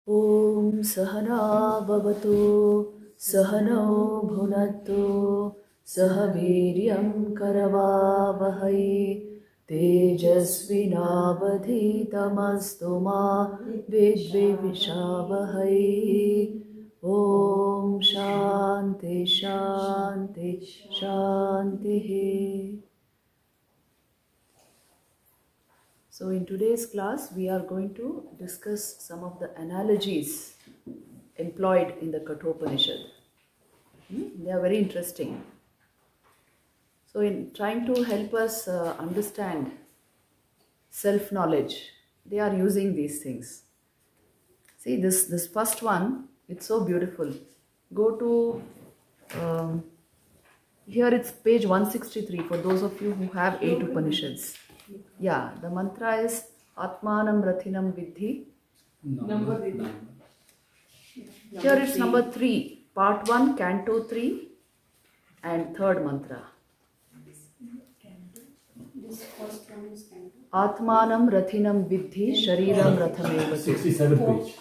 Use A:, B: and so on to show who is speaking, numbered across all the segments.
A: Om Sahana Bhavatu Sahano Bhunattu Sahaviryam Karavavahai Tejasvinavadhitamastu ma Vidvivishavahai. Om Shanti Shanti Shanti. So in today's class, we are going to discuss some of the analogies employed in the Katha Upanishad. They are very interesting. So in trying to help us understand self-knowledge, they are using these things. See this first one, it's so beautiful. Go to, here it's page 163 for those of you who have 8 Upanishads. Yeah, the mantra is Atmanam Rathinam Vidhi.
B: Number 3.
A: Here it's number 3, part 1, canto 3 and third mantra.
B: This first one is canto.
A: Atmanam Rathinam Vidhi Shariram Rathamevati.
C: 67th page.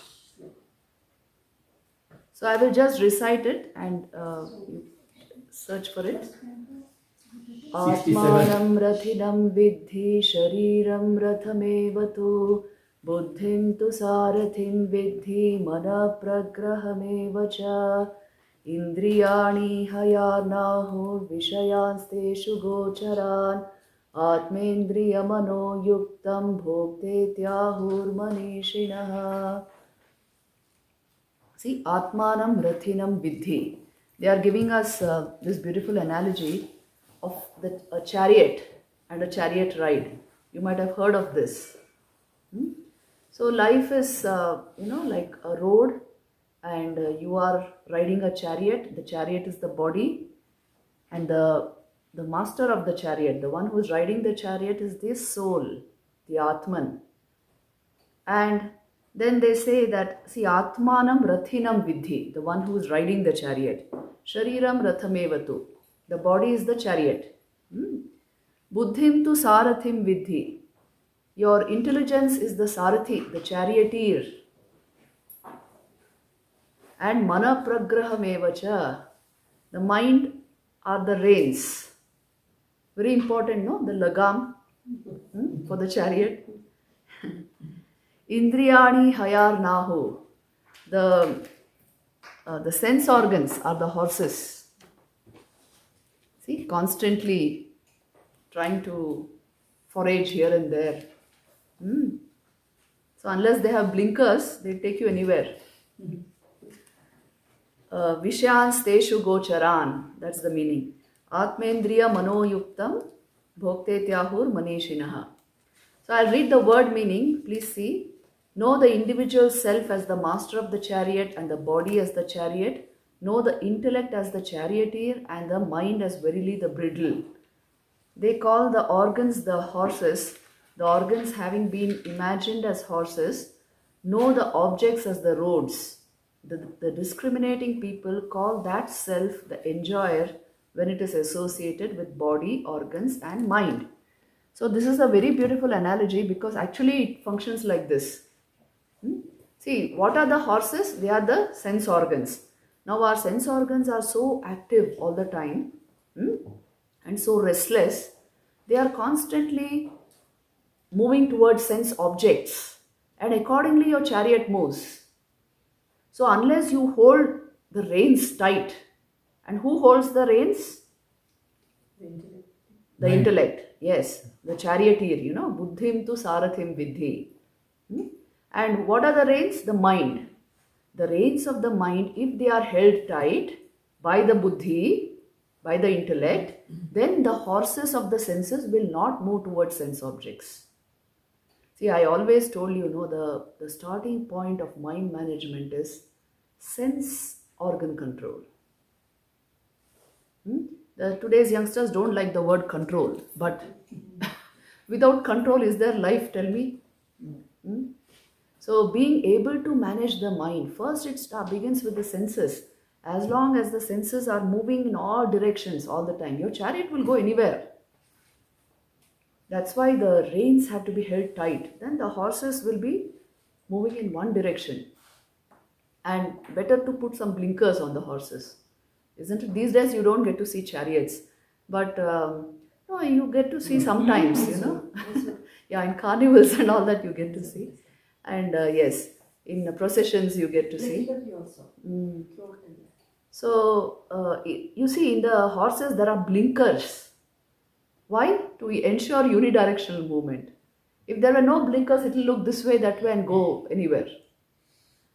A: So I will just recite it and you search for it. Atmanam Rathinam Vidhi Shariram Rathamevatu Buddhim tu Sarathim Vidhi Mana Pragrahamevacha Indriyani Hayarnahur Vishayansteshu Gocharan Atmendriya Mano Yuktam Bhokte Tyahur Manishinaha. See, Atmanam Rathinam Vidhi. They are giving us this beautiful analogy of a chariot and a chariot ride. You might have heard of this. So life is, like a road, and you are riding a chariot. The chariot is the body, and the master of the chariot, the one who is riding the chariot, is the soul, the Atman. And then they say that, see, Atmanam Rathinam Vidhi, the one who is riding the chariot. Shariram Rathamevatu, the body is the chariot. Buddhim tu Sarathim Vidhi, your intelligence is the Sarathi, the charioteer. And Mana Pragrahamevacha, the mind are the reins. Very important, no? The lagam for the chariot. Indriyani Hayar Nahu, the sense organs are the horses. See, constantly trying to forage here and there. So unless they have blinkers, they take you anywhere. Vishyan steshu gocharan, that's the meaning. Atmendriya manoyuktam bhokte tyahur manishinaha. So I'll read the word meaning, please see. Know the individual self as the master of the chariot and the body as the chariot. Know the intellect as the charioteer and the mind as verily the bridle. They call the organs the horses, the organs having been imagined as horses. Know the objects as the roads. The discriminating people call that self the enjoyer when it is associated with body, organs and mind. So this is a very beautiful analogy because actually it functions like this. See, what are the horses? They are the sense organs. Now our sense organs are so active all the time and so restless. They are constantly moving towards sense objects, and accordingly your chariot moves. So unless you hold the reins tight, and who holds the reins? The intellect. Yes, the charioteer, Buddhim tu Sarathim Vidhi. And what are the reins? The mind. The reins of the mind, if they are held tight by the buddhi, by the intellect, then the horses of the senses will not move towards sense objects. See, I always told you, the starting point of mind management is sense organ control. Today's youngsters don't like the word control, but without control, is there life? Tell me. So being able to manage the mind, first it begins with the senses. As long as the senses are moving in all directions all the time, your chariot will go anywhere. That's why the reins have to be held tight. Then the horses will be moving in one direction. And better to put some blinkers on the horses, isn't it? These days you don't get to see chariots, but no, you get to see sometimes, you know. Yeah, in carnivals and all that you get to see. And yes, in processions you get to see. So you see, in the horses there are blinkers. Why? To ensure unidirectional movement. If there were no blinkers, it will look this way, that way, and go anywhere.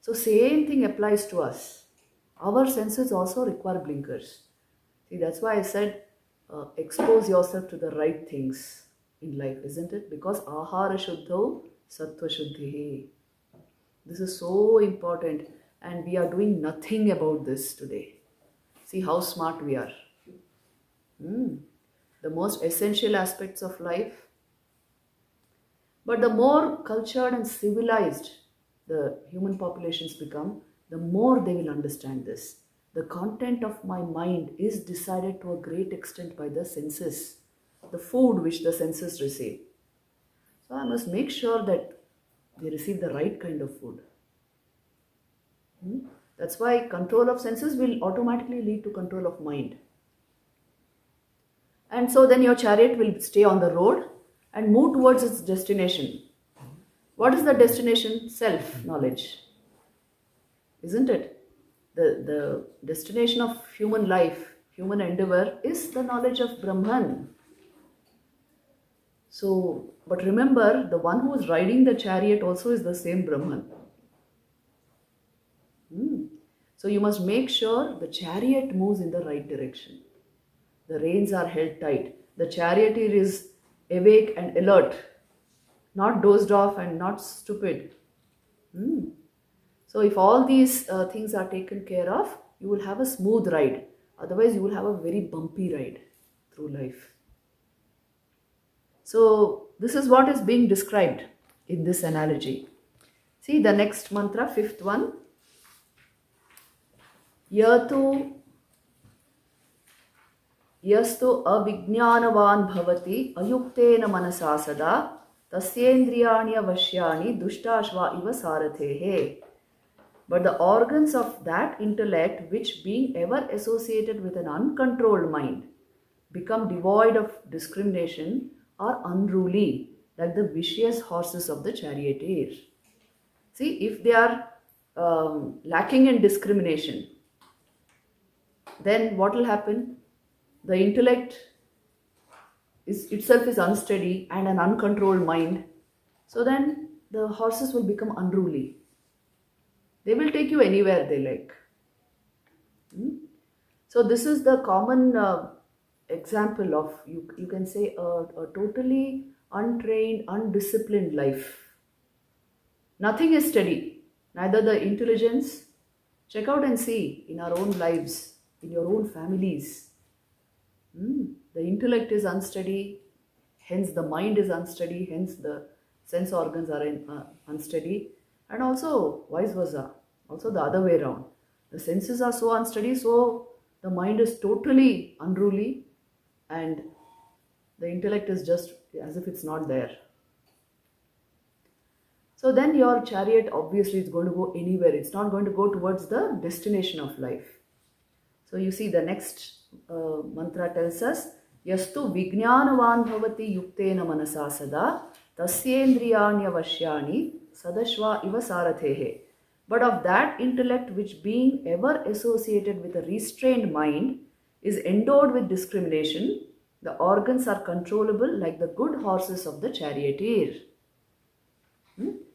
A: So same thing applies to us. Our senses also require blinkers. See, that's why I said expose yourself to the right things in life, isn't it? Because ahara shuddho sattva shuddhi. This is so important, and we are doing nothing about this today. See how smart we are. The most essential aspects of life. But the more cultured and civilized the human populations become, the more they will understand this. The content of my mind is decided to a great extent by the senses, the food which the senses receive. So I must make sure that they receive the right kind of food. That's why control of senses will automatically lead to control of mind. And so then your chariot will stay on the road and move towards its destination. What is the destination? Self-knowledge. Isn't it? The destination of human life, human endeavor is the knowledge of Brahman. So, but remember, the one who is riding the chariot also is the same Brahman. So you must make sure the chariot moves in the right direction. The reins are held tight. The charioteer is awake and alert, not dozed off and not stupid. So if all these things are taken care of, you will have a smooth ride. Otherwise, you will have a very bumpy ride through life. So this is what is being described in this analogy. See the next mantra, fifth one. Yastu avijnanavan bhavati ayuktena manasa sada tasyendriyanya vashyani dushtasva iva sarathehe. But the organs of that intellect which, being ever associated with an uncontrolled mind, become devoid of discrimination, are unruly, like the vicious horses of the charioteer. See, if they are lacking in discrimination, then what will happen? The intellect itself is unsteady and an uncontrolled mind. So then the horses will become unruly. They will take you anywhere they like. So this is the common example of, you can say, a totally untrained, undisciplined life. Nothing is steady. Neither the intelligence. Check out and see in our own lives, in your own families. The intellect is unsteady, hence the mind is unsteady, hence the sense organs are unsteady. And also vice versa, also the other way around. The senses are so unsteady, so the mind is totally unruly and the intellect is just as if it's not there. So then your chariot obviously is going to go anywhere. It's not going to go towards the destination of life. So you see the next mantra tells us, Yastu vijnanavan bhavati yuktena manasa sada tasyendriyanya vashyani sadashva iva sarathehe. But of that intellect which, being ever associated with a restrained mind, is endowed with discrimination, the organs are controllable like the good horses of the charioteer.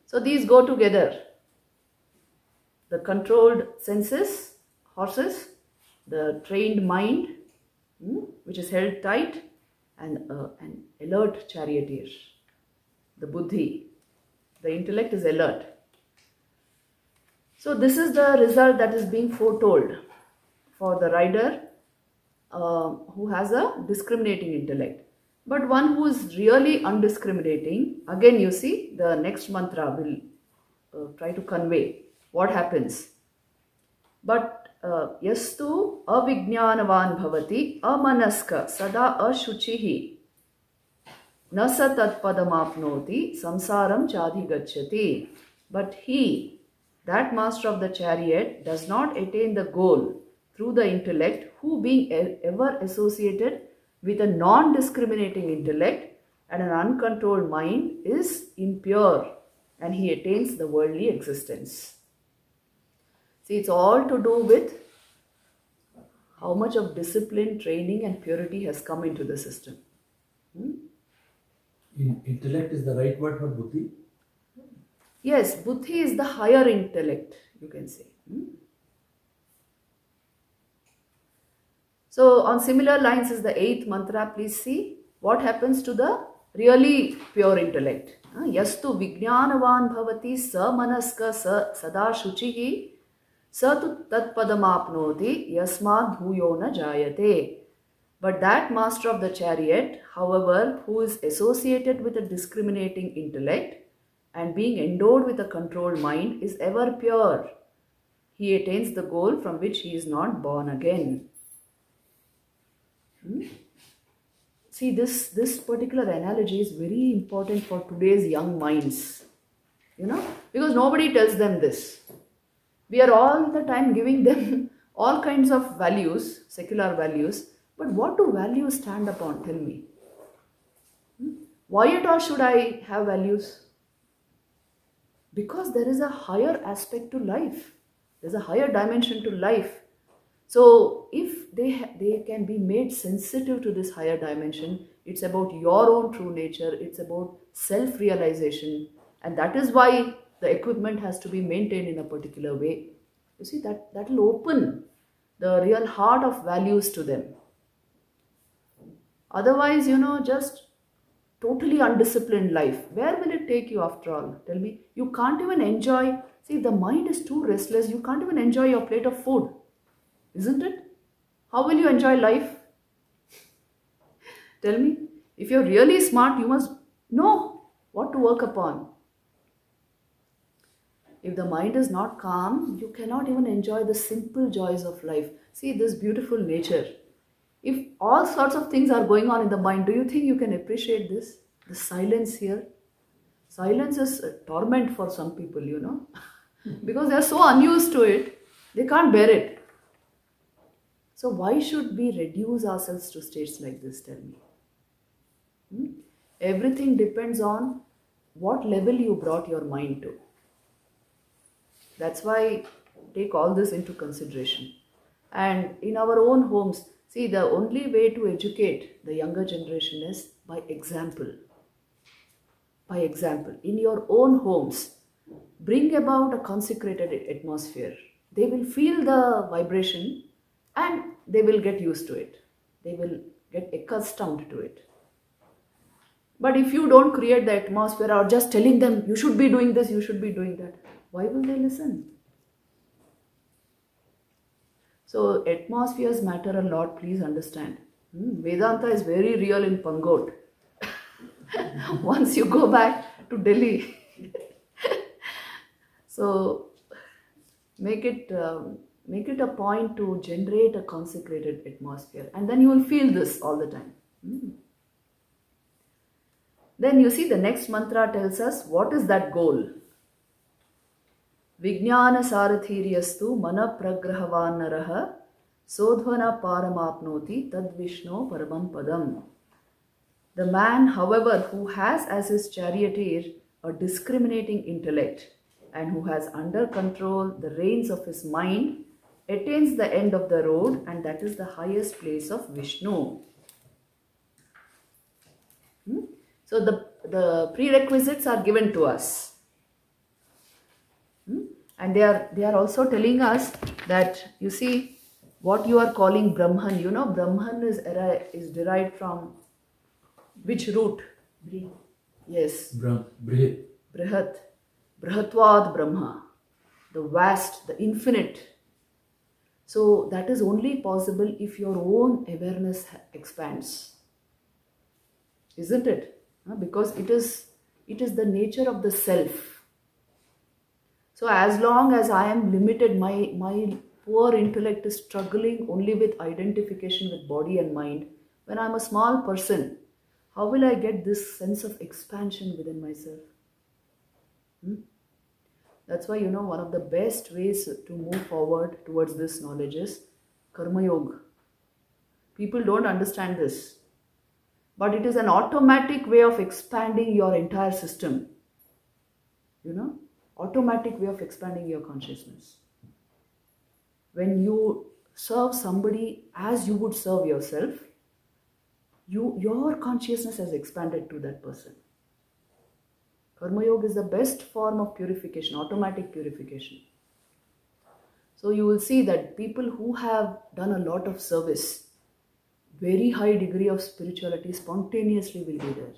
A: So these go together. The controlled senses, horses, the trained mind, which is held tight, and an alert charioteer, the buddhi. The intellect is alert. So this is the result that is being foretold for the rider who has a discriminating intellect. But one who is really undiscriminating, again you see the next mantra will try to convey what happens. But yastu avijnanavan bhavati amanaska sada ashuchihi nasa tatpadamapnoti samsaram chadhi gacchati. But he, that master of the chariot does not attain the goal through the intellect, who being ever associated with a non-discriminating intellect and an uncontrolled mind is impure, and he attains the worldly existence. See, it's all to do with how much of discipline, training and purity has come into the system.
C: Intellect is the right word for buddhi?
A: Yes, buddhi is the higher intellect, you can say. So, on similar lines is the 8th mantra. Please see what happens to the really pure intellect. Yastu vijnanavan bhavati sa manaska sa sada shuchihi sa tu tatpadamapnoti yasmad bhuyo na jayate. But that master of the chariot, however, who is associated with a discriminating intellect and being endowed with a controlled mind, is ever pure. He attains the goal from which he is not born again. See, this particular analogy is very important for today's young minds, because nobody tells them this. We are all the time giving them all kinds of values, secular values, but what do values stand upon? Tell me. Why at all should I have values? Because there is a higher aspect to life. There's a higher dimension to life. So if they can be made sensitive to this higher dimension, it's about your own true nature, it's about self-realization, and that is why the equipment has to be maintained in a particular way. You see, that will open the real heart of values to them. Otherwise, just totally undisciplined life, where will it take you after all? Tell me. You can't even enjoy, see, if the mind is too restless, you can't even enjoy your plate of food. Isn't it? How will you enjoy life? Tell me. If you're really smart, you must know what to work upon. If the mind is not calm, you cannot even enjoy the simple joys of life. See this beautiful nature. If all sorts of things are going on in the mind, do you think you can appreciate this? The silence here. Silence is a torment for some people, because they are so unused to it, they can't bear it. So why should we reduce ourselves to states like this, tell me? Everything depends on what level you brought your mind to. That's why take all this into consideration. And in our own homes, see, the only way to educate the younger generation is by example. By example. In your own homes, bring about a consecrated atmosphere. They will feel the vibration and they will get used to it. They will get accustomed to it. But if you don't create the atmosphere or just telling them, you should be doing this, you should be doing that, why will they listen? So atmospheres matter a lot, please understand. Vedanta is very real in Pangot. Once you go back to Delhi. So make it a point to generate a consecrated atmosphere, and then you will feel this all the time. Then you see the next mantra tells us what is that goal. Vijnana sarathiryastu mana pragrahavan naraha sodhvana paramapnoti tad vishno paramam padam. The man, however, who has as his charioteer a discriminating intellect and who has under control the reins of his mind attains the end of the road, and that is the highest place of Vishnu. So the prerequisites are given to us. And they are also telling us that, you see, what you are calling Brahman, Brahman is derived from which root? Yes.
C: Brihat.
A: Brihat. Brihatvad Brahma. The vast, the infinite. So that is only possible if your own awareness expands. Isn't it? Because it is the nature of the self. So as long as I am limited, my poor intellect is struggling only with identification with body and mind. When I am a small person, how will I get this sense of expansion within myself? That's why, one of the best ways to move forward towards this knowledge is Karma Yoga. People don't understand this, but it is an automatic way of expanding your entire system. Automatic way of expanding your consciousness. When you serve somebody as you would serve yourself, your consciousness has expanded to that person. Karma Yoga is the best form of purification, automatic purification. So you will see that people who have done a lot of service, very high degree of spirituality spontaneously will be there.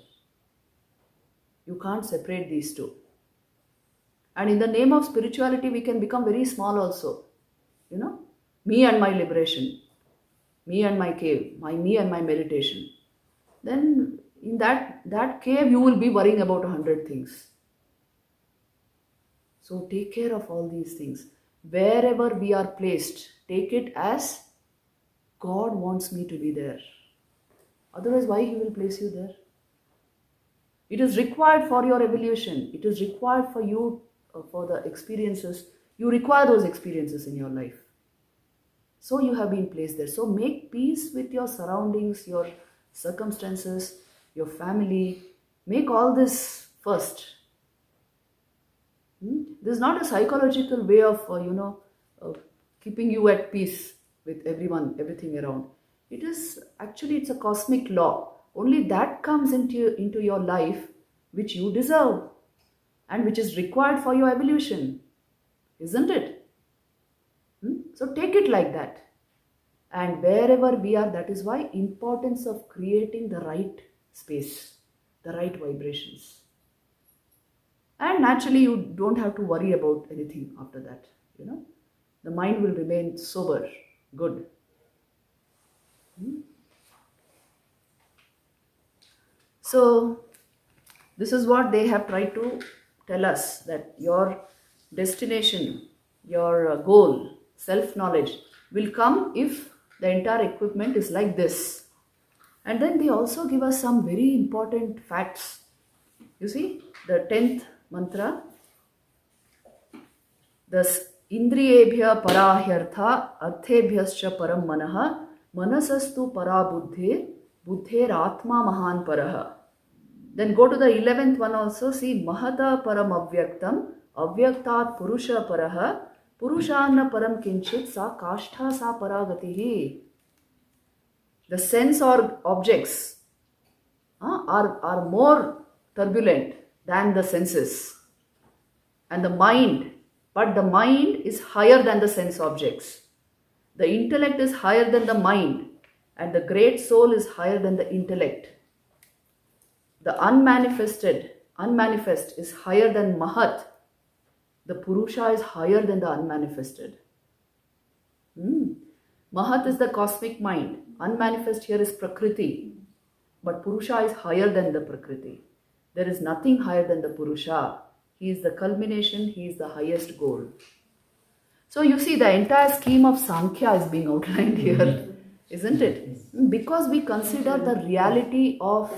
A: You can't separate these two. And in the name of spirituality, we can become very small also. Me and my liberation, me and my cave, me and my meditation. Then in that cave, you will be worrying about 100 things. So take care of all these things. Wherever we are placed, take it as God wants me to be there. Otherwise, why He will place you there? It is required for your evolution. It is required for you, for the experiences. You require those experiences in your life. So you have been placed there. So make peace with your surroundings, your circumstances, your family. Make all this first. This is not a psychological way of, keeping you at peace with everyone, everything around. It is actually, it's a cosmic law. Only that comes into your life which you deserve and which is required for your evolution. Isn't it? So take it like that. And wherever we are, that is why importance of creating the right space, the right vibrations. And naturally, you don't have to worry about anything after that. The mind will remain sober, good. So, this is what they have tried to tell us, that your destination, your goal, self-knowledge will come if the entire equipment is like this. And then they also give us some very important facts. You see, the 10th mantra, the Indriyebhya parahyartha arthebhyascha param manaha manasastu para buddhe buddher atma mahan paraha. Then go to the 11th one also, see mahata param avyaktam avyaktat purusha paraha purushanna param kinchit sa kashtha sa paragatihi. The sense or objects are more turbulent than the senses. And the mind, but the mind is higher than the sense objects. The intellect is higher than the mind, and the great soul is higher than the intellect. The unmanifest is higher than Mahat. The Purusha is higher than the unmanifested. Mahat is the cosmic mind. Unmanifest here is Prakriti. But Purusha is higher than the Prakriti. There is nothing higher than the Purusha. He is the culmination. He is the highest goal. So you see, the entire scheme of Sankhya is being outlined here, isn't it? Because we consider the reality of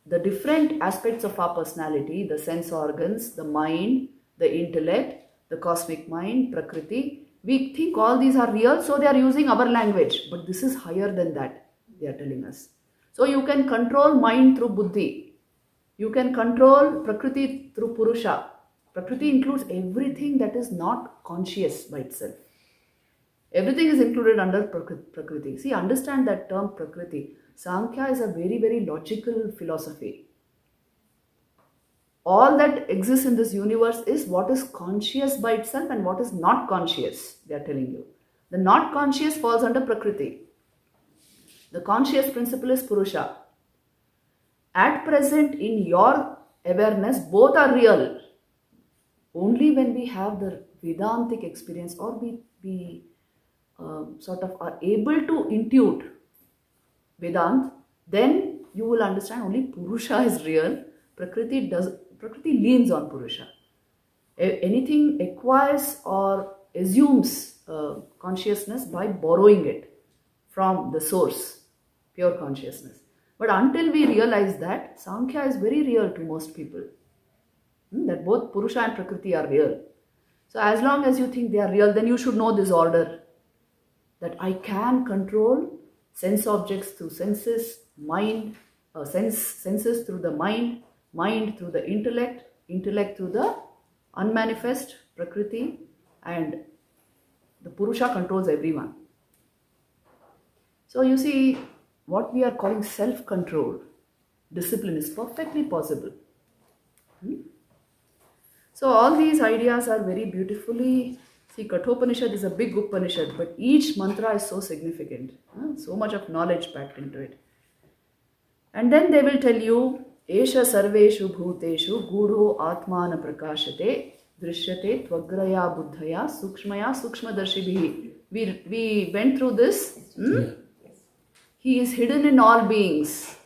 A: the different aspects of our personality, the sense organs, the mind, the intellect, the cosmic mind, Prakriti. We think all these are real, so they are using our language. But this is higher than that, they are telling us. So you can control mind through Buddhi. You can control Prakriti through Purusha. Prakriti includes everything that is not conscious by itself. Everything is included under Prakriti. See, understand that term Prakriti. Sankhya is a very, very logical philosophy. All that exists in this universe is what is conscious by itself and what is not conscious, they are telling you. The not conscious falls under Prakriti. The conscious principle is Purusha. At present, in your awareness, both are real. Only when we have the Vedantic experience, or we sort of are able to intuit Vedant, then you will understand only Purusha is real. Prakriti leans on Purusha. Anything acquires or assumes consciousness by borrowing it from the source, pure consciousness. But until we realize that, Sankhya is very real to most people. that both Purusha and Prakriti are real. So as long as you think they are real, then you should know this order, that I can control sense objects through senses, mind, senses through the mind, mind through the intellect, intellect through the unmanifest Prakriti, and the Purusha controls everyone. So you see, what we are calling self-control, discipline, is perfectly possible. So all these ideas are very beautifully, see, Katha Upanishad is a big Upanishad, but each mantra is so significant, so much of knowledge packed into it. And then they will tell you, Esha sarveshu bhuteshu gudho atmana prakashate drishyate tvagraya buddhaya sukshmaya sukshmadarshibhi. We went through this. He is hidden in all beings,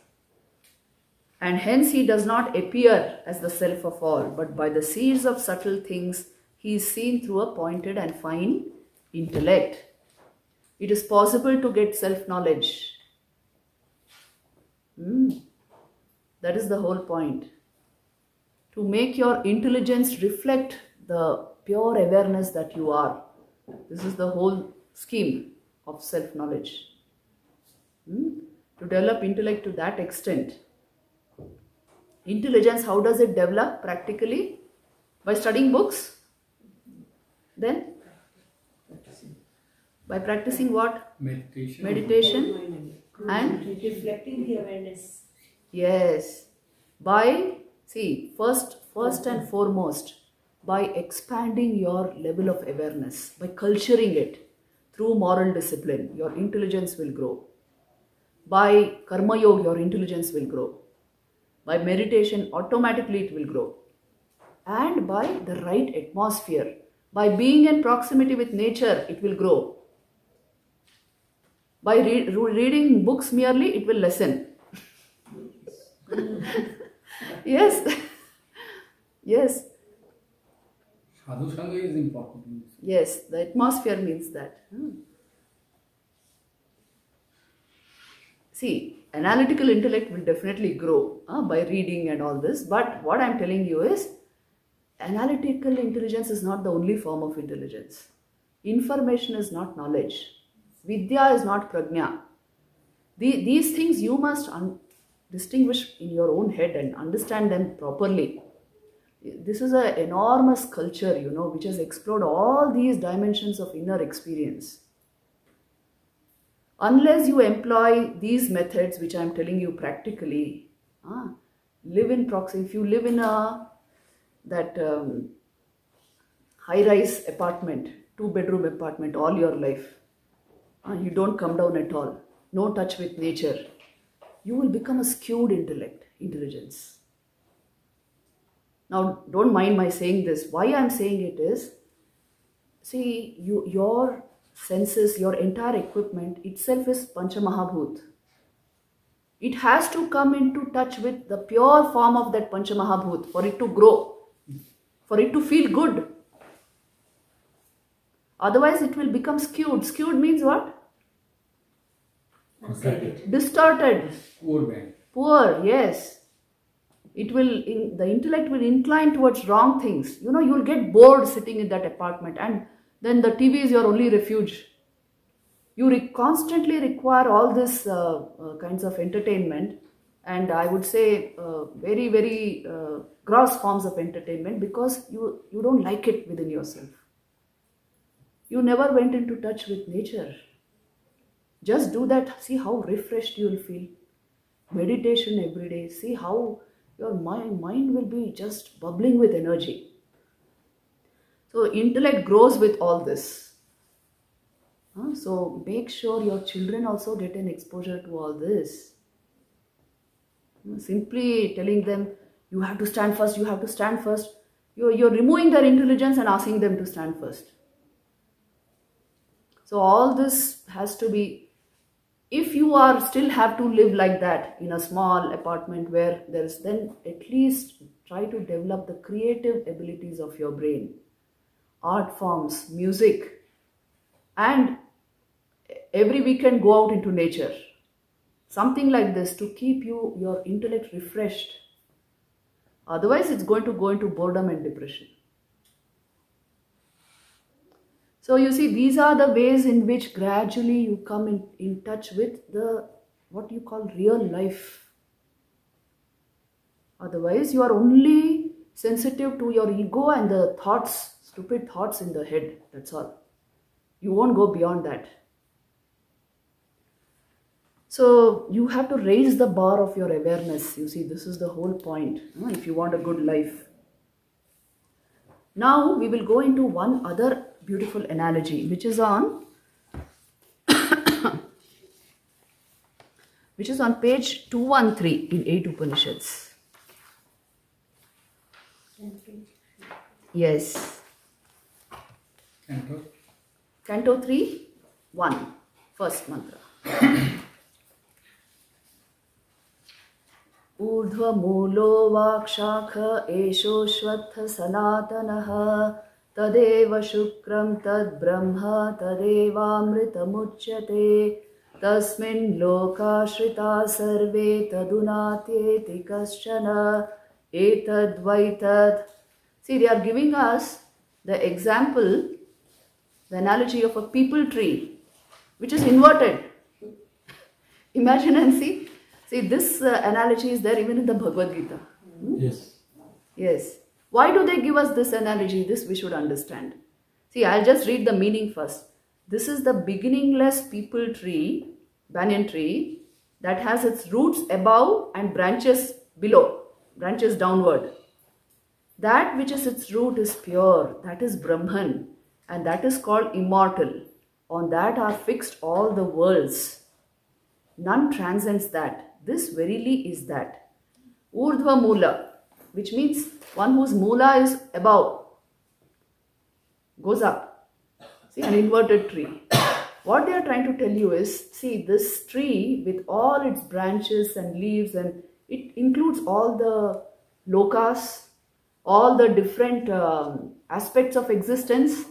A: and hence he does not appear as the self of all, but by the seeds of subtle things he is seen through a pointed and fine intellect. It is possible to get self-knowledge. That is the whole point. To make your intelligence reflect the pure awareness that you are. This is the whole scheme of self-knowledge. To develop intellect to that extent. Intelligence, how does it develop practically? By studying books? Then? By practicing what?
C: Meditation.
A: Meditation. And?
B: Reflecting the awareness.
A: Yes. By, see, first and foremost, by expanding your level of awareness, by culturing it through moral discipline, your intelligence will grow. By karma yoga, your intelligence will grow. By meditation, automatically it will grow. And by the right atmosphere, by being in proximity with nature, it will grow. By reading books merely, it will lessen. Yes. Yes.
C: Sadhu Sangha is important.
A: Yes, the atmosphere means that. See, analytical intellect will definitely grow by reading and all this. But what I am telling you is, analytical intelligence is not the only form of intelligence. Information is not knowledge. Vidya is not prajna. These things you must distinguish in your own head and understand them properly. This is an enormous culture, which has explored all these dimensions of inner experience. Unless you employ these methods, which I am telling you practically, live in proximity. If you live in that high-rise apartment, 2-bedroom apartment all your life, you don't come down at all, no touch with nature, you will become a skewed intelligence. Now, don't mind my saying this. Why I am saying it is, see, your senses, your entire equipment itself is Panchamahabhut. It has to come into touch with the pure form of that Panchamahabhut for it to grow, for it to feel good. Otherwise, it will become skewed. Skewed means what? Distorted.
C: Poor man.
A: Poor, yes. It will, the intellect will incline towards wrong things. You will get bored sitting in that apartment, and then the TV is your only refuge. You constantly require all this kinds of entertainment, and I would say very, very gross forms of entertainment, because you don't like it within yourself. You never went into touch with nature. Just do that. See how refreshed you will feel. Meditation every day. See how your mind will be just bubbling with energy. So intellect grows with all this. So make sure your children also get an exposure to all this. Simply telling them, you have to stand first, you have to stand first. You're removing their intelligence and asking them to stand first. So all this has to be, if you are still have to live like that in a small apartment where there is, then at least try to develop the creative abilities of your brain. Art forms, music, and every weekend go out into nature. Something like this to keep your intellect refreshed. Otherwise, it's going to go into boredom and depression. So you see, these are the ways in which gradually you come in touch with the, what you call real life. Otherwise, you are only sensitive to your ego and the thoughts, stupid thoughts in the head. That's all. You won't go beyond that. So you have to raise the bar of your awareness. You see, this is the whole point, if you want a good life. Now we will go into one other beautiful analogy, which is on page 213 in 8 Upanishads. Yes. Canto 3, 1, first mantra. Urdhva mulo vakshakha esho shvatha sanatanaha tadeva shukram tad brahma tadeva amritamuchyate tasmin loka shrita sarve tadunatyeti kaschana etad vaitad. See, they are giving us the example, the analogy of a peepal tree, which is inverted. Imagine and see. See, this analogy is there even in the Bhagavad Gita.
C: Yes.
A: Yes. Why do they give us this analogy? This we should understand. See, I'll just read the meaning first. This is the beginningless peepal tree, banyan tree, that has its roots above and branches below, branches downward. That which is its root is pure, that is Brahman, and that is called immortal. On that are fixed all the worlds. None transcends that. This verily is that. Urdhva mula, which means one whose mula is above, goes up. See, an inverted tree. What they are trying to tell you is, see, this tree with all its branches and leaves, and it includes all the lokas, all the different aspects of existence.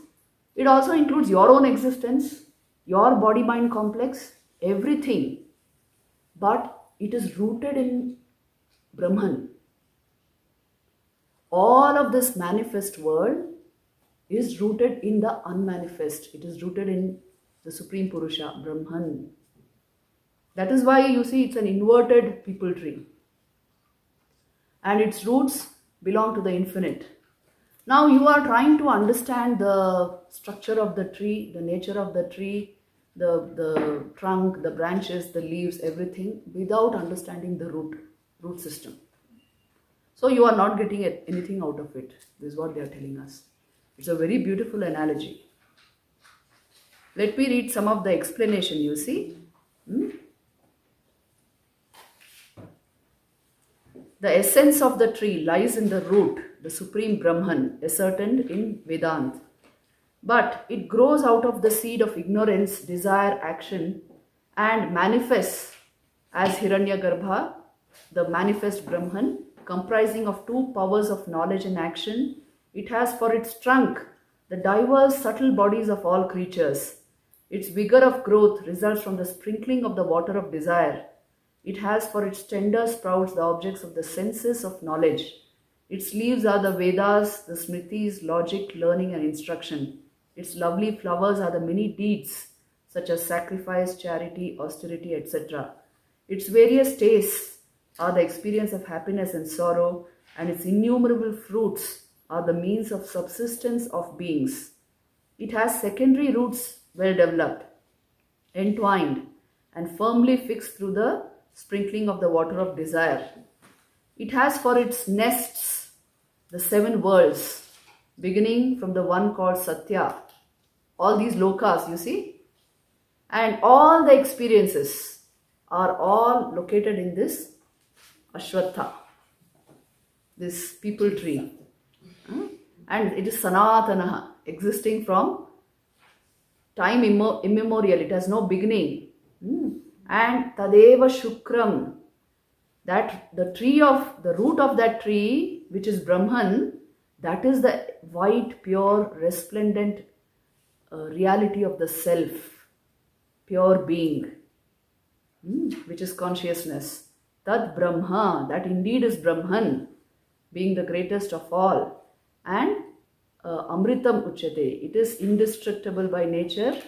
A: It also includes your own existence, your body-mind complex, everything. But it is rooted in Brahman. All of this manifest world is rooted in the unmanifest. It is rooted in the Supreme Purusha, Brahman. That is why you see it's an inverted peepal tree. And its roots belong to the infinite. Now you are trying to understand the structure of the tree, the nature of the tree, the trunk, the branches, the leaves, everything, without understanding the root system. So you are not getting anything out of it. This is what they are telling us. It's a very beautiful analogy. Let me read some of the explanation, you see. The essence of the tree lies in the root, the supreme Brahman, ascertained in Vedanta. But it grows out of the seed of ignorance, desire, action, and manifests as Hiranyagarbha, the manifest Brahman, comprising of two powers of knowledge and action. It has for its trunk the diverse subtle bodies of all creatures. Its vigor of growth results from the sprinkling of the water of desire. It has for its tender sprouts the objects of the senses of knowledge. Its leaves are the Vedas, the Smritis, logic, learning, and instruction. Its lovely flowers are the many deeds, such as sacrifice, charity, austerity, etc. Its various tastes are the experience of happiness and sorrow, and its innumerable fruits are the means of subsistence of beings. It has secondary roots well developed, entwined, and firmly fixed through the sprinkling of the water of desire. It has for its nests the 7 worlds, beginning from the one called Satya. All these lokas, you see, and all the experiences are all located in this Ashwatha, this peepal tree. And it is Sanatanaha, existing from time immemorial. It has no beginning. And Tadeva Shukram, that the root of that tree, which is Brahman, that is the white, pure, resplendent reality of the self, pure being, which is consciousness. Tad Brahma, that indeed is Brahman. being the greatest of all, and Amritam Uchyate, it is indestructible by nature,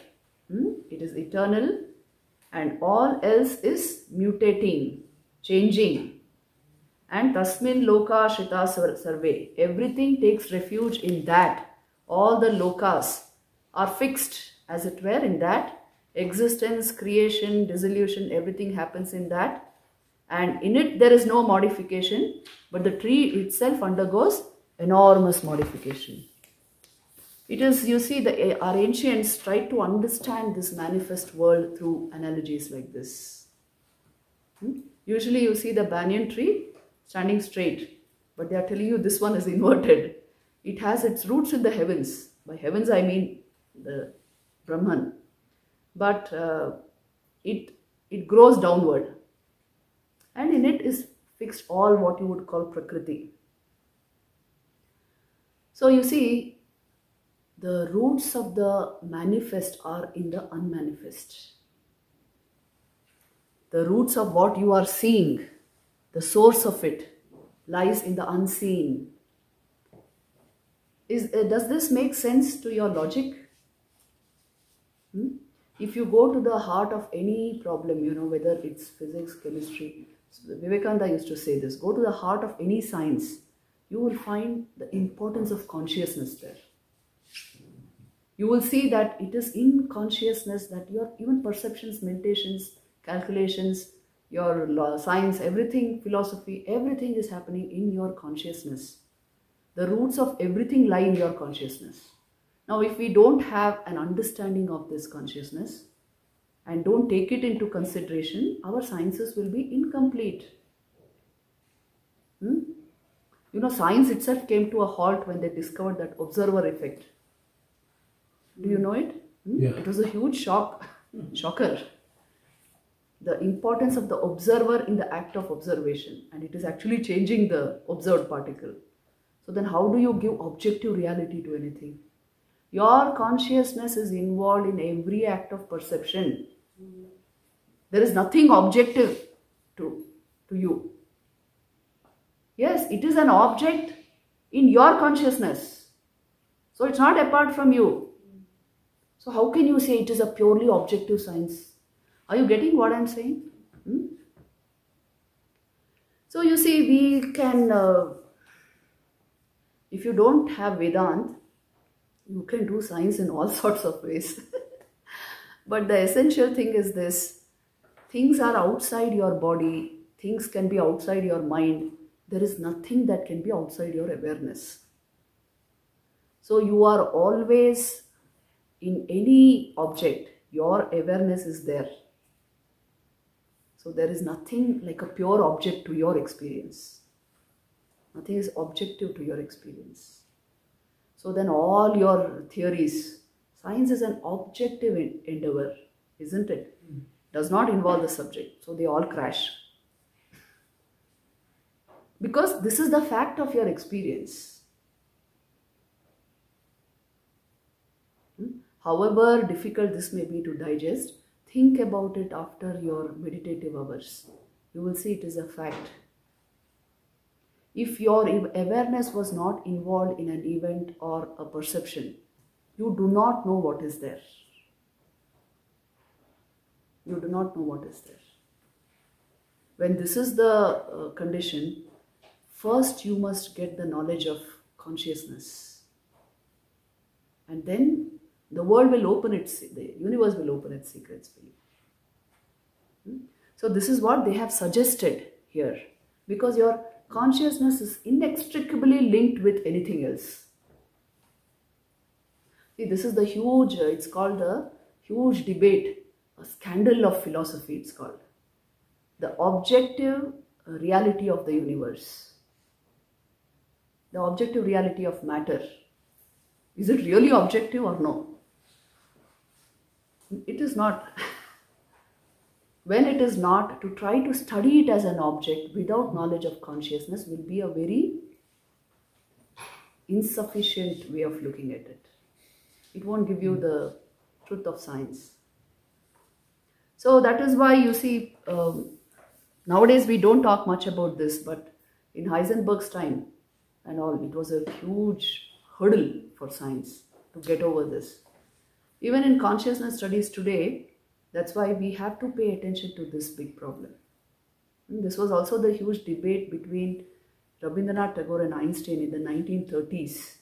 A: it is eternal, and all else is mutating, changing. And Tasmin Loka Shita Sarve, everything takes refuge in that. All the lokas are fixed, as it were, in that. Existence, creation, dissolution, everything happens in that. And in it there is no modification, but the tree itself undergoes enormous modification. It is, you see, our ancients tried to understand this manifest world through analogies like this. Usually you see the banyan tree standing straight, but they are telling you this one is inverted. It has its roots in the heavens. By heavens I mean the Brahman. But it grows downward. And in it is fixed all what you would call Prakriti. So you see, the roots of the manifest are in the unmanifest. The roots of what you are seeing, the source of it, lies in the unseen. Does this make sense to your logic? If you go to the heart of any problem, whether it's physics, chemistry, Vivekananda used to say this, go to the heart of any science, you will find the importance of consciousness there. You will see that it is in consciousness that your even perceptions, meditations, calculations, your science, everything, philosophy, everything is happening in your consciousness. The roots of everything lie in your consciousness. Now, if we don't have an understanding of this consciousness and don't take it into consideration, our sciences will be incomplete. Science itself came to a halt when they discovered that observer effect. Do you know it?
C: Yeah.
A: It was a huge shocker. The importance of the observer in the act of observation, and it is actually changing the observed particle. So then how do you give objective reality to anything? Your consciousness is involved in every act of perception. There is nothing objective to you. Yes, it is an object in your consciousness. So it's not apart from you. So how can you say it is a purely objective science? Are you getting what I'm saying? So you see, we can, if you don't have Vedanta, you can do science in all sorts of ways. But the essential thing is this: things are outside your body, things can be outside your mind. There is nothing that can be outside your awareness. So you are always in any object, your awareness is there. So there is nothing like a pure object to your experience. Nothing is objective to your experience. So then all your theories, science is an objective endeavor, isn't it? Does not involve the subject. So they all crash. Because this is the fact of your experience. However difficult this may be to digest, think about it after your meditative hours. You will see it is a fact. If your awareness was not involved in an event or a perception, you do not know what is there. You do not know what is there. When this is the condition, first you must get the knowledge of consciousness. And then the world will open the universe will open its secrets for you. So this is what they have suggested here. Because your consciousness is inextricably linked with anything else. See, this is the huge, it's called a huge debate, a scandal of philosophy it's called. The objective reality of the universe. The objective reality of matter. Is it really objective or no? It is not. When it is not, to try to study it as an object without knowledge of consciousness will be a very insufficient way of looking at it. It won't give you the truth of science. So that is why you see, nowadays we don't talk much about this, but in Heisenberg's time, and all. It was a huge hurdle for science to get over this. Even in consciousness studies today, that's why we have to pay attention to this big problem. And this was also the huge debate between Rabindranath Tagore and Einstein in the 1930s.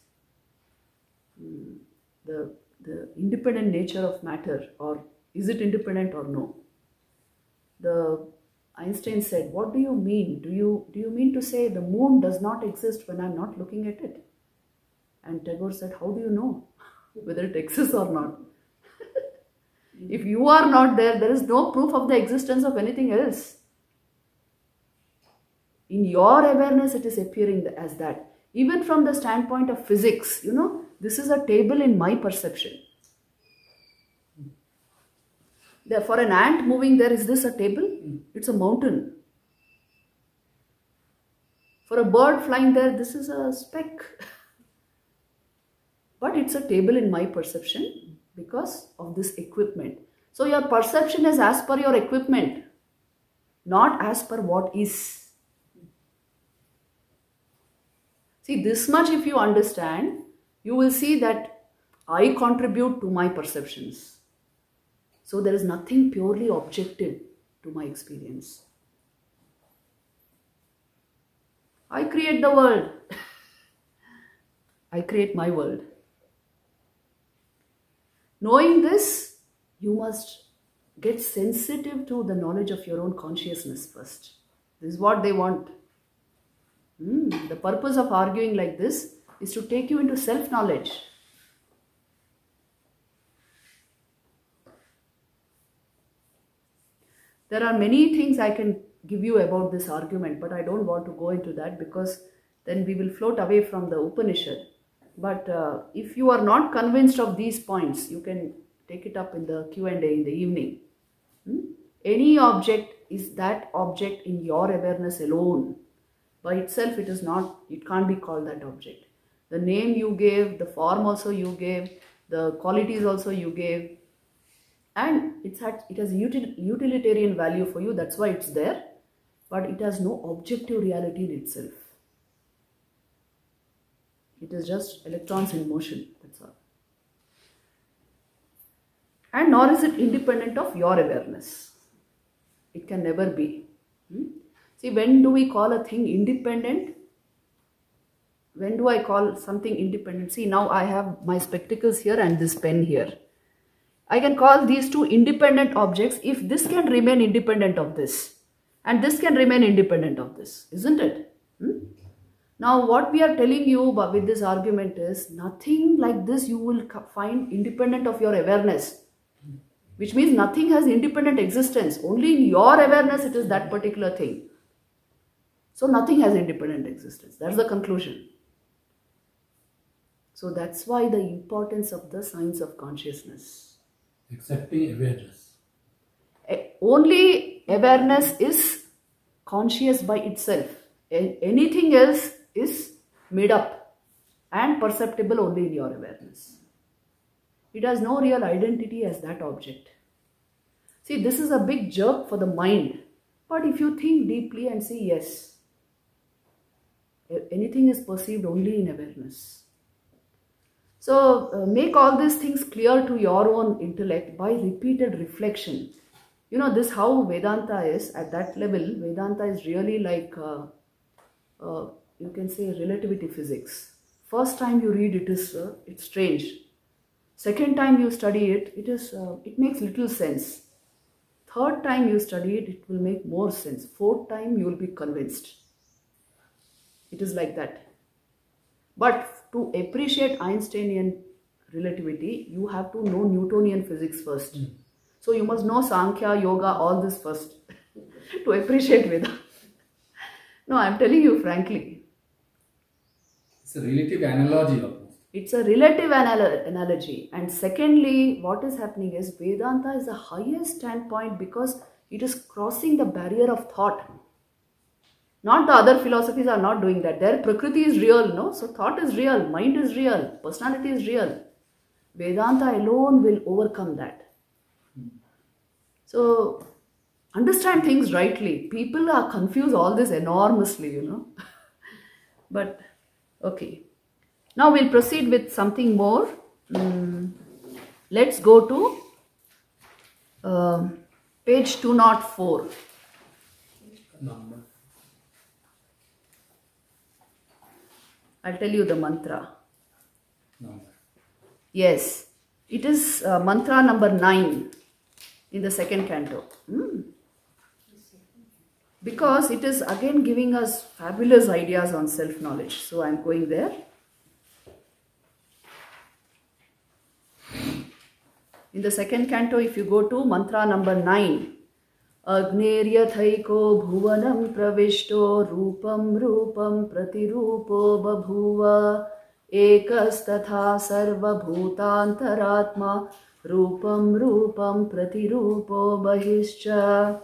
A: The independent nature of matter, or is it independent or no? Einstein said, what do you mean? Do you mean to say the moon does not exist when I'm not looking at it? And Tagore said, how do you know whether it exists or not? If you are not there, there is no proof of the existence of anything else. In your awareness, it is appearing as that. Even from the standpoint of physics, this is a table in my perception. For an ant moving there, is this a table? It's a mountain. For a bird flying there, this is a speck. But it's a table in my perception because of this equipment. So your perception is as per your equipment, not as per what is. See, this much if you understand, you will see that I contribute to my perceptions. So there is nothing purely objective to my experience. I create the world. I create my world. Knowing this, you must get sensitive to the knowledge of your own consciousness first. This is what they want. The purpose of arguing like this is to take you into self-knowledge. There are many things I can give you about this argument, but I don't want to go into that because then we will float away from the Upanishad. But if you are not convinced of these points, you can take it up in the Q&A in the evening. Any object is that object in your awareness alone. By itself, it is not, it can't be called that object. The name you gave, the form also you gave, the qualities also you gave, and it has utilitarian value for you, that's why it's there, but it has no objective reality in itself. It is just electrons in motion, that's all. And nor is it independent of your awareness. It can never be. See, when do we call a thing independent? When do I call something independent? See, now I have my spectacles here and this pen here. I can call these two independent objects if this can remain independent of this and this can remain independent of this, isn't it? Now what we are telling you with this argument is nothing like this you will find independent of your awareness, which means nothing has independent existence. Only in your awareness it is that particular thing. So nothing has independent existence. That's the conclusion. So that's why the importance of the science of consciousness.
C: Accepting awareness.
A: Only awareness is conscious by itself. Anything else is made up and perceptible only in your awareness. It has no real identity as that object. See, this is a big jerk for the mind. But if you think deeply and see, yes, anything is perceived only in awareness. So make all these things clear to your own intellect by repeated reflection. This how Vedanta is at that level. Vedanta is really like, you can say, relativity physics. First time you read it is, it's strange. Second time you study it, it makes little sense. Third time you study it, it will make more sense. Fourth time you will be convinced. It is like that. But to appreciate Einsteinian relativity, you have to know Newtonian physics first. So you must know Sankhya, Yoga, all this first to appreciate Vedanta. No, I am telling you frankly.
C: It's a relative analogy almost.
A: It's a relative analogy. And secondly, what is happening is Vedanta is the highest standpoint because it is crossing the barrier of thought. Not the other philosophies are not doing that. Their Prakriti is real, no? So thought is real, mind is real, personality is real. Vedanta alone will overcome that. So understand things rightly. People are confused all this enormously, But Okay. Now we'll proceed with something more. Let's go to page 204.
C: Number.
A: I'll tell you the mantra.
C: Number.
A: Yes, it is mantra number 9 in the second canto. Because it is again giving us fabulous ideas on self-knowledge. So I'm going there. In the second canto, if you go to mantra number 9, Agneryathayko bhuvanam pravishto rupam rupam pratirupo babhuva ekastatha sarva bhutantaratma rupam rupam pratirupo bahischa.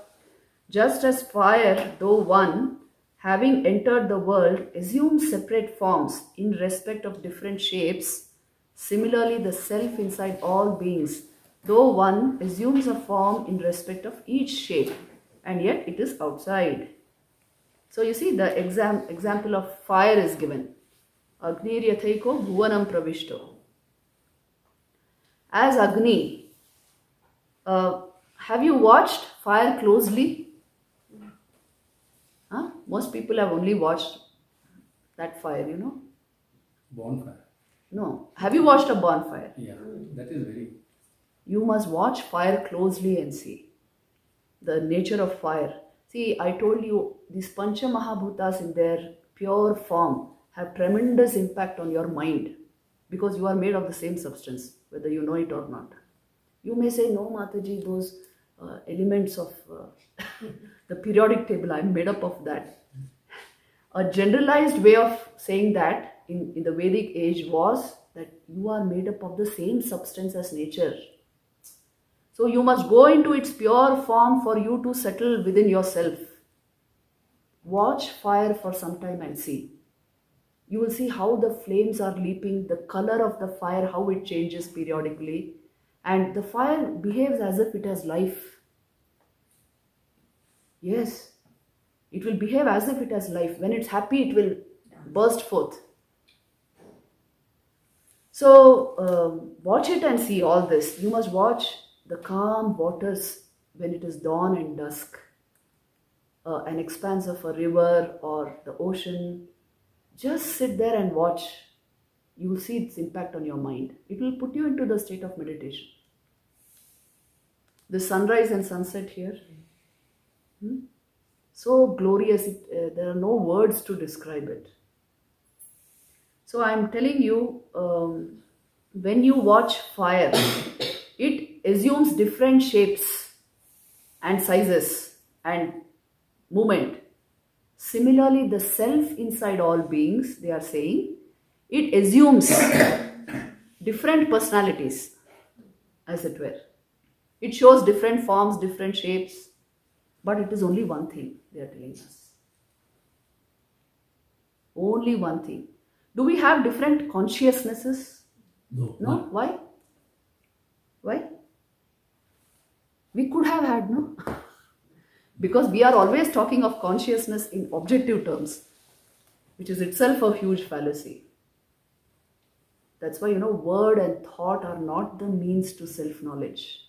A: Just as fire, though one, having entered the world, assumes separate forms in respect of different shapes, similarly the self inside all beings, though one, assumes a form in respect of each shape, and yet it is outside. So you see the example of fire is given. Agniryathaiko bhuvanam pravishto. As Agni, have you watched fire closely? Huh? Most people have only watched that fire, you know.
C: Bonfire.
A: No. Have you watched a bonfire?
C: Yeah, that is very.
A: You must watch fire closely and see the nature of fire. See, I told you these Pancha Mahabhutas in their pure form have tremendous impact on your mind because you are made of the same substance, whether you know it or not. You may say, no, Mataji, those elements of the periodic table, I'm made up of that. A generalized way of saying that in the Vedic age was that you are made up of the same substance as nature. So you must go into its pure form for you to settle within yourself. Watch fire for some time and see. You will see how the flames are leaping, the color of the fire, how it changes periodically. And the fire behaves as if it has life. Yes, it will behave as if it has life. When it's happy, it will burst forth. So watch it and see all this. You must watch the calm waters when it is dawn and dusk. An expanse of a river or the ocean. Just sit there and watch. You will see its impact on your mind. It will put you into the state of meditation. The sunrise and sunset here. So glorious. There are no words to describe it. So I am telling you, when you watch fire, it assumes different shapes and sizes and movement. Similarly, the self inside all beings, they are saying, it assumes different personalities, as it were. It shows different forms, different shapes, but it is only one thing, they are telling us. Only one thing. Do we have different consciousnesses?
C: No.
A: No? Why? Why? We could have had, no? Because we are always talking of consciousness in objective terms, which is itself a huge fallacy. That's why, word and thought are not the means to self-knowledge.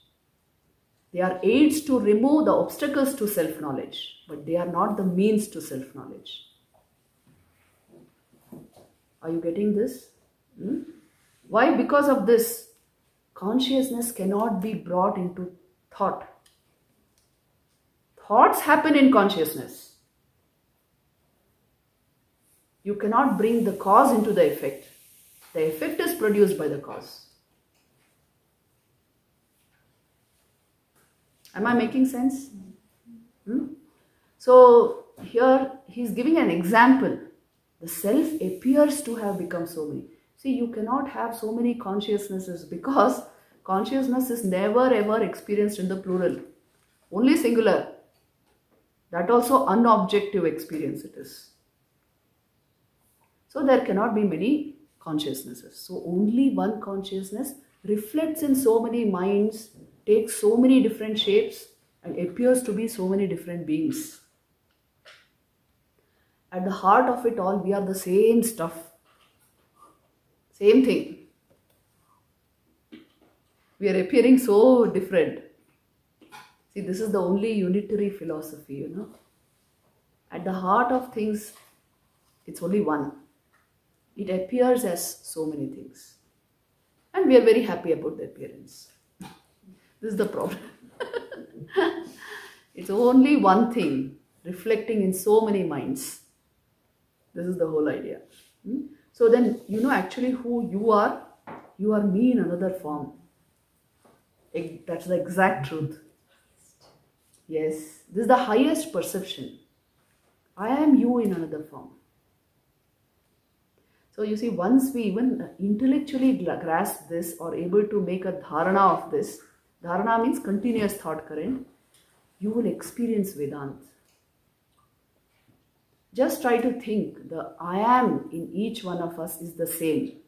A: They are aids to remove the obstacles to self-knowledge, but they are not the means to self-knowledge. Are you getting this? Why? Because of this, consciousness cannot be brought into thought. Thoughts happen in consciousness. You cannot bring the cause into the effect. The effect is produced by the cause. Am I making sense? So here he is giving an example. The self appears to have become so many. See, you cannot have so many consciousnesses because consciousness is never ever experienced in the plural. Only singular. That also unobjective experience it is. So there cannot be many consciousnesses. So only one consciousness reflects in so many minds, takes so many different shapes and appears to be so many different beings. At the heart of it all, we are the same stuff. Same thing. We are appearing so different. See, this is the only unitary philosophy, you know. At the heart of things, it's only one. It appears as so many things. And we are very happy about the appearance. This is the problem. It's only one thing reflecting in so many minds. This is the whole idea. So then, you know actually who you are me in another form. That's the exact truth. Yes, this is the highest perception. I am you in another form. So you see, once we even intellectually grasp this or able to make a dharana of this, dharana means continuous thought current, you will experience Vedanta. Just try to think, the I am in each one of us is the same.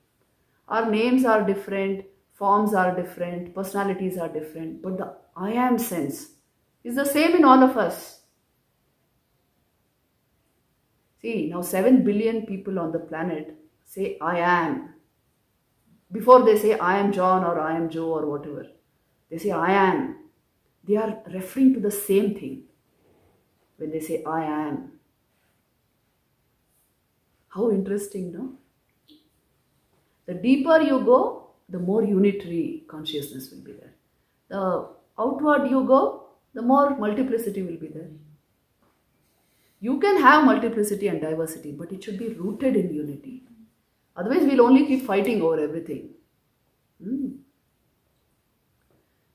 A: Our names are different, forms are different, personalities are different, but the I am sense is the same in all of us. See, now 7 billion people on the planet say I am. Before they say I am John or I am Joe or whatever, they say I am. They are referring to the same thing when they say I am. How interesting, no? The deeper you go, the more unitary consciousness will be there. The outward you go, the more multiplicity will be there. You can have multiplicity and diversity, but it should be rooted in unity. Otherwise, we'll only keep fighting over everything.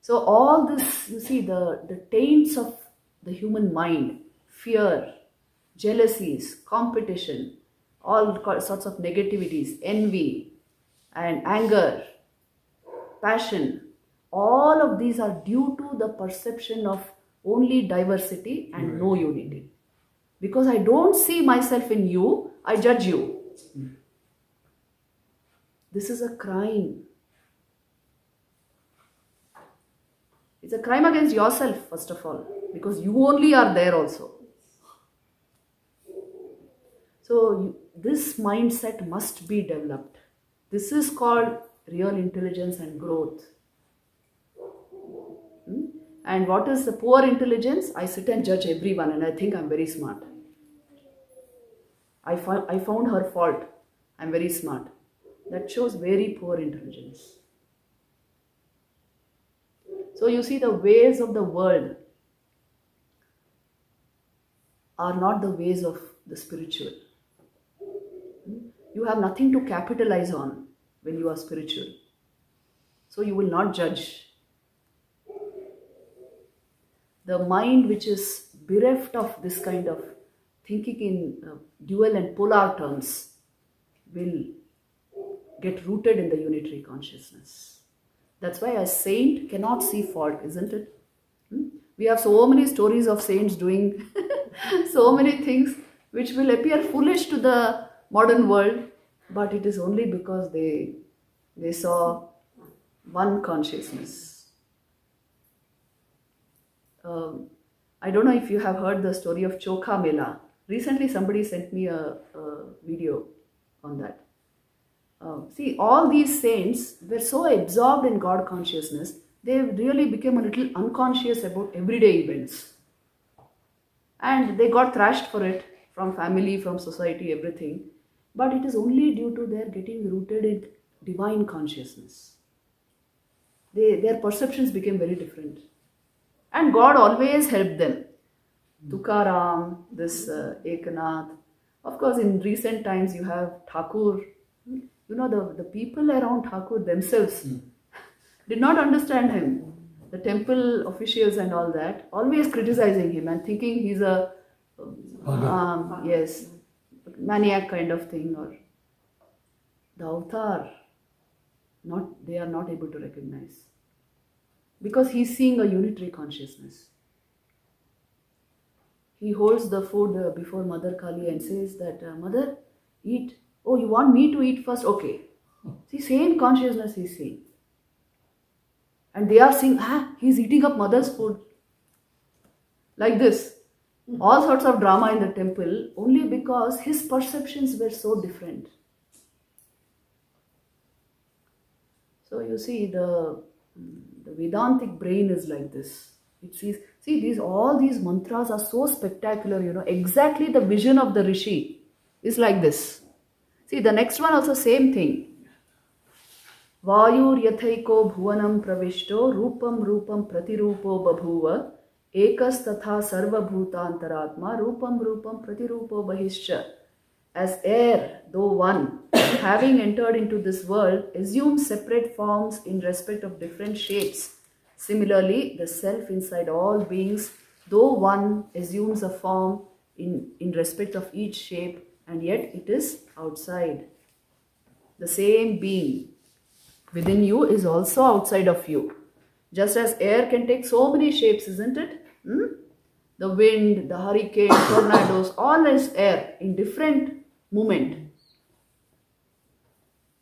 A: So all this, you see, the taints of the human mind, fear, jealousies, competition, all sorts of negativities, envy and anger, passion, all of these are due to the perception of only diversity and no unity. Because I don't see myself in you, I judge you. This is a crime. It's a crime against yourself, first of all, because you only are there also. So this mindset must be developed. This is called real intelligence and growth. And what is the poor intelligence? I sit and judge everyone and I think I'm very smart. I found her fault. I'm very smart. That shows very poor intelligence. So you see, the ways of the world are not the ways of the spiritual. You have nothing to capitalize on when you are spiritual. So you will not judge. The mind which is bereft of this kind of thinking in dual and polar terms will get rooted in the unitary consciousness. That's why a saint cannot see fault, isn't it? We have so many stories of saints doing so many things which will appear foolish to the modern world, but it is only because they saw one consciousness. I don't know if you have heard the story of Chokha Mela. Recently somebody sent me a video on that. See, all these saints were so absorbed in God consciousness, they really became a little unconscious about everyday events. And they got thrashed for it from family, from society, everything. But it is only due to their getting rooted in divine consciousness. Their perceptions became very different. And God always helped them. Tukaram, this Ekanath. Of course, in recent times you have Thakur. You know, the people around Thakur themselves did not understand him. The temple officials and all that, always criticizing him and thinking he's a maniac kind of thing, or the avatar. They are not able to recognize. Because he's seeing a unitary consciousness. He holds the food before Mother Kali and says that, Mother, eat. Oh, you want me to eat first? Okay. See, same consciousness he's seeing. And they are saying, he's eating up Mother's food. Like this. All sorts of drama in the temple, only because his perceptions were so different. So you see, the Vedantic brain is like this. It sees, see, all these mantras are so spectacular, you know, exactly the vision of the Rishi is like this. See, the next one also same thing. Vayur yathaiko bhuvanam pravishto rupam rupam pratirupo babhuva ekas tatha sarva bhutantaratma rupam rupam pratirupo bahischa. As air, though one, having entered into this world, assumes separate forms in respect of different shapes. Similarly, the self inside all beings, though one, assumes a form in respect of each shape, and yet it is outside. The same being within you is also outside of you. Just as air can take so many shapes, isn't it? The wind, the hurricane, tornadoes, all is air in different movement,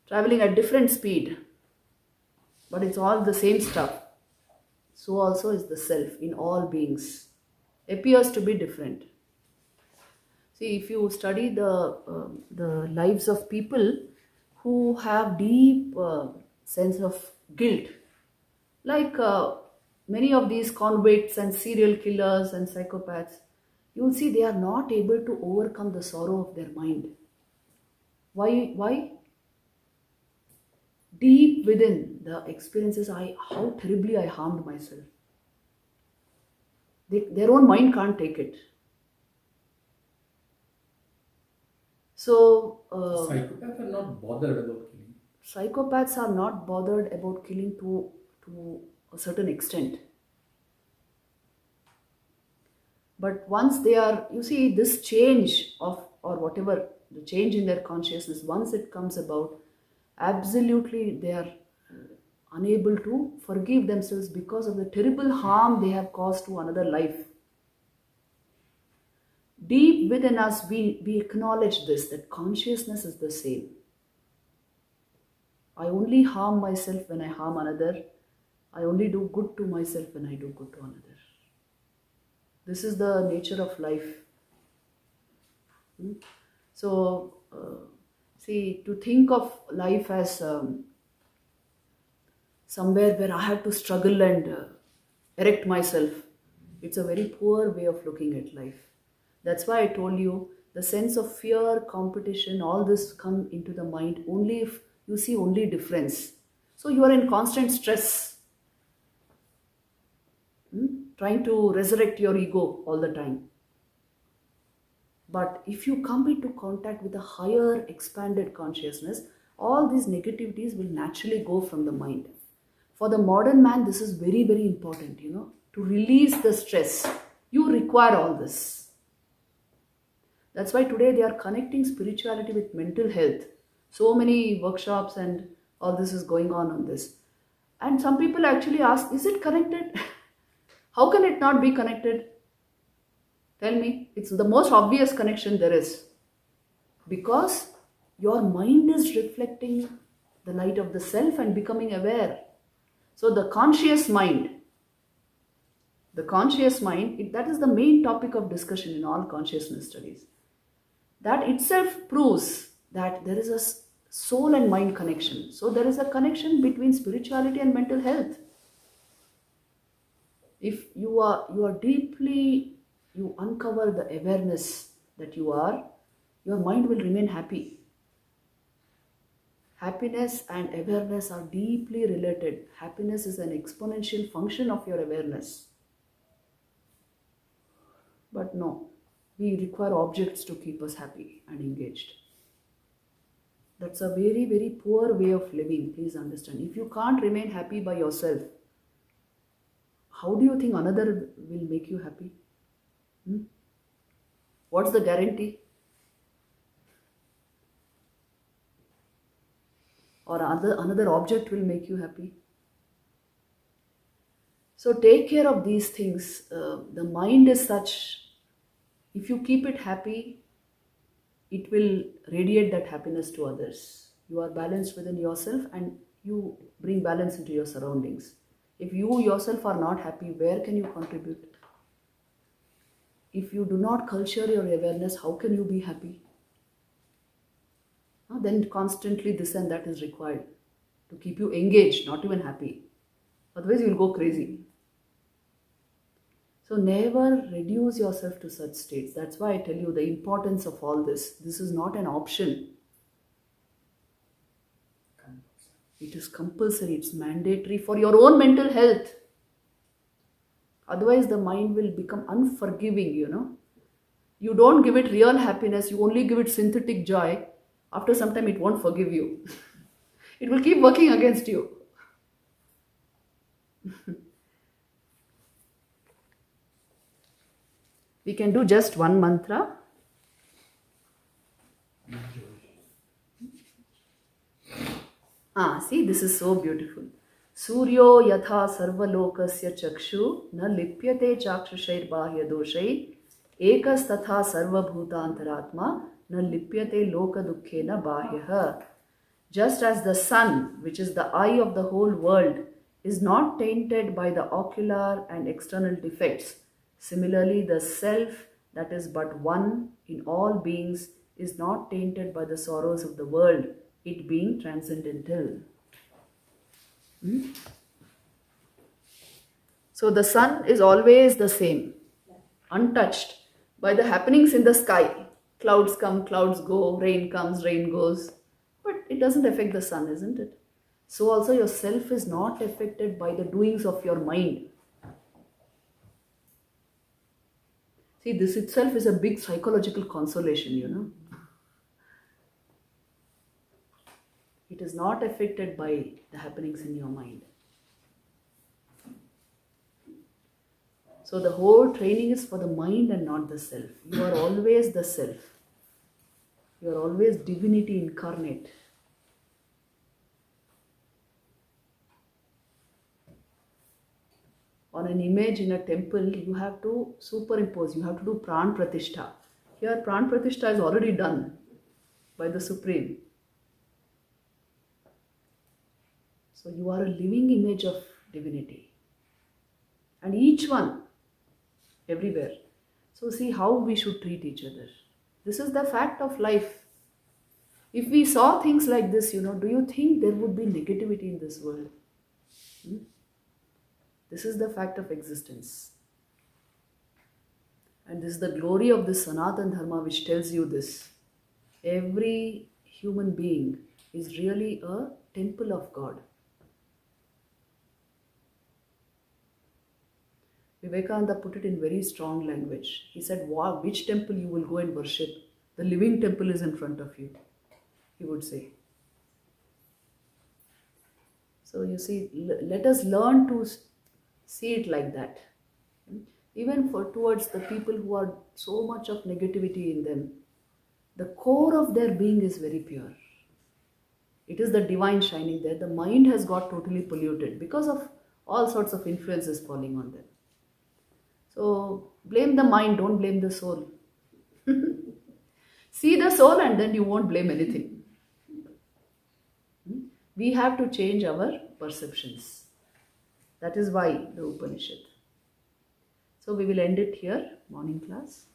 A: traveling at different speed, but it's all the same stuff. So also is the self in all beings, appears to be different. See, if you study the lives of people who have deep sense of guilt, like many of these convicts and serial killers and psychopaths, you will see they are not able to overcome the sorrow of their mind. Why? Deep within the experiences, how terribly I harmed myself. Their own mind can't take it. So
C: Psychopaths are not bothered about killing.
A: Psychopaths are not bothered about killing to a certain extent. But once they are, you see, this change of, or whatever, the change in their consciousness, once it comes about, absolutely they are unable to forgive themselves because of the terrible harm they have caused to another life. Deep within us, we acknowledge this, that consciousness is the same. I only harm myself when I harm another. I only do good to myself when I do good to another. This is the nature of life. So, see, to think of life as somewhere where I have to struggle and erect myself, it's a very poor way of looking at life. That's why I told you, the sense of fear, competition, all this come into the mind only if you see only difference. So you are in constant stress, trying to resurrect your ego all the time. But if you come into contact with a higher expanded consciousness, all these negativities will naturally go from the mind. For the modern man, this is very, very important, you know, to release the stress. You require all this. That's why today they are connecting spirituality with mental health. So many workshops and all this is going on this. And some people actually ask, is it connected? How can it not be connected? Tell me. It's the most obvious connection there is. Because your mind is reflecting the light of the self and becoming aware. So the conscious mind, that is the main topic of discussion in all consciousness studies. That itself proves that there is a soul and mind connection. So there is a connection between spirituality and mental health. If you are deeply, you uncover the awareness that you are, your mind will remain happy. Happiness and awareness are deeply related. Happiness is an exponential function of your awareness. But no, we require objects to keep us happy and engaged. That's a very, very poor way of living, please understand. If you can't remain happy by yourself, how do you think another will make you happy? What's the guarantee? Or another object will make you happy? So take care of these things. The mind is such, if you keep it happy, it will radiate that happiness to others. You are balanced within yourself and you bring balance into your surroundings. If you yourself are not happy, where can you contribute? If you do not culture your awareness, how can you be happy? Then constantly this and that is required. to keep you engaged, not even happy. Otherwise, you will go crazy. So never reduce yourself to such states. That's why I tell you the importance of all this. This is not an option. It is compulsory. It's mandatory for your own mental health. Otherwise, the mind will become unforgiving, You don't give it real happiness. You only give it synthetic joy. After some time, it won't forgive you. It will keep working against you. We can do just one mantra. See, this is so beautiful. Suryo yatha sarvalokasya chakshu na lipyate chakshushair bahya doshai ekas tatha sarvabhutantaratma na lipyate loka dukkhena bahyaha. Just as the sun, which is the eye of the whole world, is not tainted by the ocular and external defects, similarly the self that is but one in all beings is not tainted by the sorrows of the world, it being transcendental. So the sun is always the same, untouched by the happenings in the sky. Clouds come, clouds go, rain comes, rain goes. But it doesn't affect the sun, isn't it? So also your self is not affected by the doings of your mind. See, this itself is a big psychological consolation, It is not affected by the happenings in your mind. So the whole training is for the mind and not the self. You are always the self. You are always divinity incarnate. On an image in a temple, you have to superimpose, you have to do pran pratishtha. Here, pran pratishtha is already done by the Supreme. So you are a living image of divinity. And each one, everywhere. So see how we should treat each other. This is the fact of life. If we saw things like this, do you think there would be negativity in this world? This is the fact of existence. And this is the glory of this Sanatana Dharma which tells you this. Every human being is really a temple of God. Vivekananda put it in very strong language. He said, wow, which temple you will go and worship? The living temple is in front of you, he would say. So you see, let us learn to see it like that. Even towards the people who are so much of negativity in them, the core of their being is very pure. It is the divine shining there. The mind has got totally polluted because of all sorts of influences falling on them. So blame the mind, don't blame the soul. See the soul and then you won't blame anything. We have to change our perceptions. That is why the Upanishad. So we will end it here, morning class.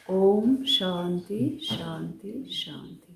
A: Om Shanti, Shanti, Shanti.